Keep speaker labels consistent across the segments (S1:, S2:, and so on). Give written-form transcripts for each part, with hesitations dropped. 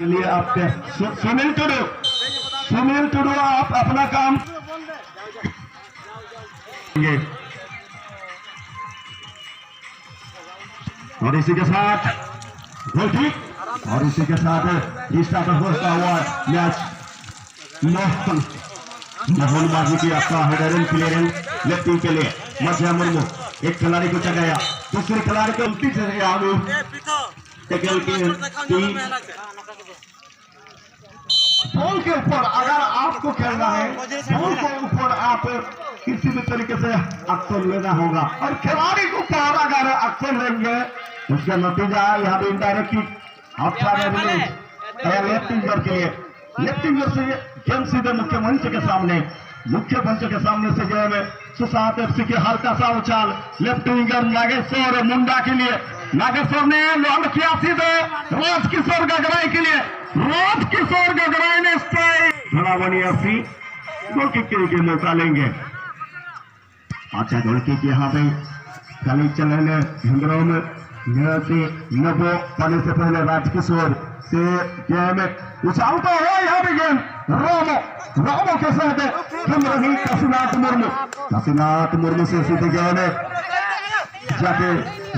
S1: लिए आपके सुनील टुडू आप अपना काम और इसी के साथ गोल किक और इसी के साथ स्टार्ट होता हुआ मैच मोहनबाजी की आपका हेडर क्लियरेंस लेफ्टिंग के लिए मध्य मुर्मू एक खिलाड़ी को चढ़ाया दूसरे खिलाड़ी को उल्टी से टैकल की बॉल के ऊपर अगर आपको खेलना है बॉल के ऊपर आप किसी भी तरीके से एक्शन लेना होगा और खिलाड़ी को ऊपर अगर एक्शन लेंगे उसका नतीजा यहाँ पे इनडायरेक्ट किक अच्छा लेफ्टिंगर के लिए लेफ्टिंगर से गेम सीधे मुख्य मंच के सामने से जो है सुशांत एफसी के हल्का सा उछाल लेफ्ट विंगर नागेश्वर मुंडा के लिए नागेश्वर ने लॉन्ड किया सीधे राजकिशोर गगराई के लिए राजकिशोर गगराई ने धड़ावनी एफसी गोल किक के मौका लेंगे। अच्छा गोल किक यहाँ पे खाली चलने हिंदरों में नबो पाने से पहले राजकिशोर से गेम उछालता है यहाँ पे गेम रामो के साथ खेल रही काशीनाथ मुर्मू से सीधे गेम जाके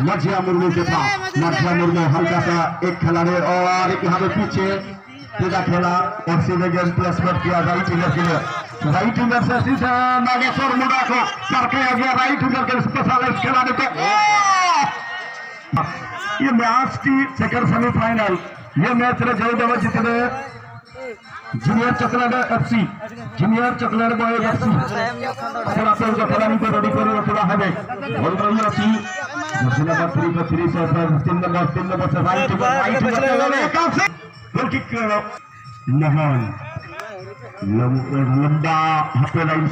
S1: मझिया मुर्मू के पास मझिया मुर्मू हल्का सा एक खिलाड़ी और एक यहाँ पे पीछे सीधा खेला और सीधे गेम प्लेसमेंट किया राइट विंगर के लिए राइट विंगर से सीधा नागेश्वर मुंडा को करके आ गया राइट विंगर के स्पेशलिस्ट खिलाड़ी को ये मैच की सेकंड सेमीफाइनल ये मैच रे जयदेव जितने जूनियर चॉकलेट बॉय एफसी अपना से खिलाड़ी को रेडी कर रखा है और वही एफसी नंबर 3 से 3 नंबर से राइट गोल किक मोहन लंबा हाथे line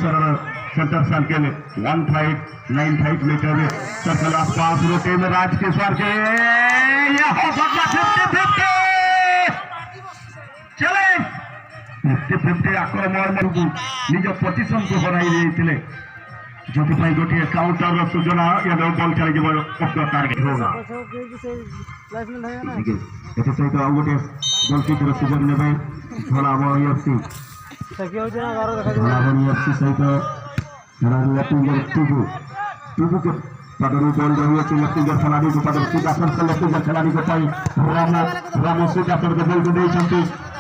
S1: centre circle 1.95 metre circle आसपास रोटे में राजकिशोर के चले 50 आक्रमण निज पोजिशन को बनाई जो गोटे काउंटर सूचना बल चल टार्गेट होगा सहित आ गोटे गोल किक सुजोग ने धड़ावणी एफसी सहित टुबू के पदरू बॉल रही है लेफ्टिंगर खिलाड़ी को पदर सुजासन से लेफ्टिंगर खिलाड़ी को पाई राम सुजासन के बॉल को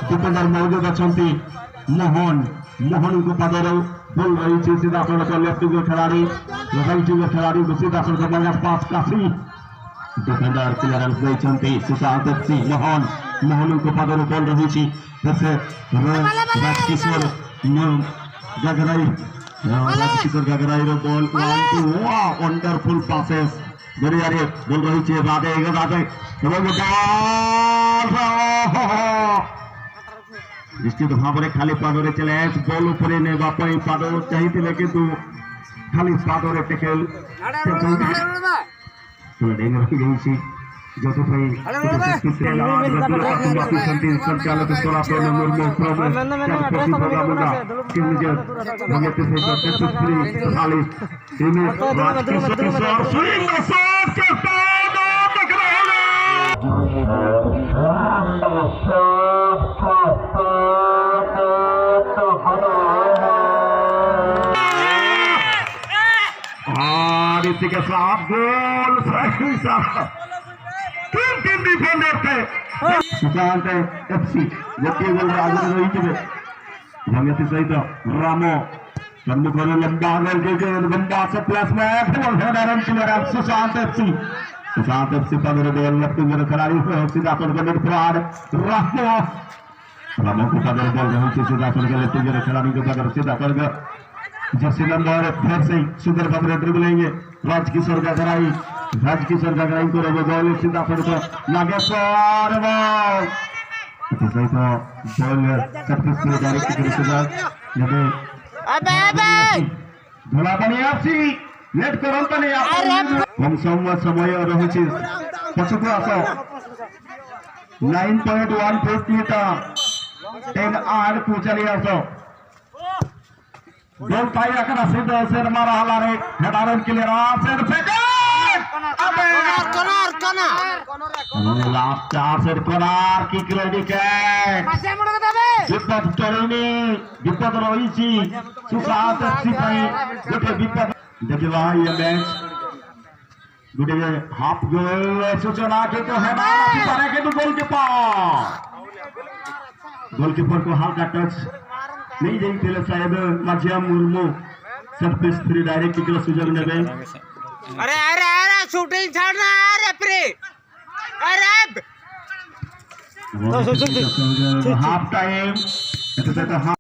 S1: डिफेंडर मौजूद अच्छा मोहन को पदर बॉल रही है सीधा लेफ्टिंगर खिलाड़ी राइट विंगर खिलाड़ी को सीधा माइनस पास काफी डिफेंडर क्लियरेंस देते सुशांत एफसी मोहन को पदर बॉल रही है Rajkishore Gagrai ball wonderful passes बढ़िया बॉल रही है निश्चित भाव में खाली पादरे चले बॉल उपरे ने पाद चाहिए किंतु खाली पादरे टेकल रखी जो संचालक और इसी के साथ गोल तीन डिफेंडर थे सुशांत एफसी गोटे गोल आगे रही सहित रामो सम्मुख लंबा से प्लस में सुशांत एफसी पंद्रह बॉल लेफ्टिंगर खिलाड़ी सीधा फ्रॉड रामो को पदर बॉल रही सीधा लेफ्टिंगर खिलाड़ी को पदर सीधा जर्सी नंबर फिर से सुंदर भाव ड्रिबलेंगे राजकिशोर गगराई को रहे बॉल सीधा नागेश्वर सहित बॉल धड़ावणी एफसी लेट कम समय रही पछक आस 9.15 मीटर 10 को चली आस गोल पाई सीधा से मारा हला रे हेडारन क्लियर লাস্ট চান্সের কর্নার কিক রেডি ক্যাচ বিপদ টরেনি বিপদ রয়েছি সুসাত সিপাই গোটে বিপদ ଦେଖିବା ये मैच गोटे हाफ गोल सूचना কিন্তু হেবা পারে কিন্তু गोलकीपर को हल्का टच नहीं देते शायद माझिया मुर्मू सब कुछ फ्री डायरेक्ट किक सुजोग नेबे
S2: अरे अरे अरे शूटिंग छोड़ना अरे फ्री अरे
S1: हाफ टाइम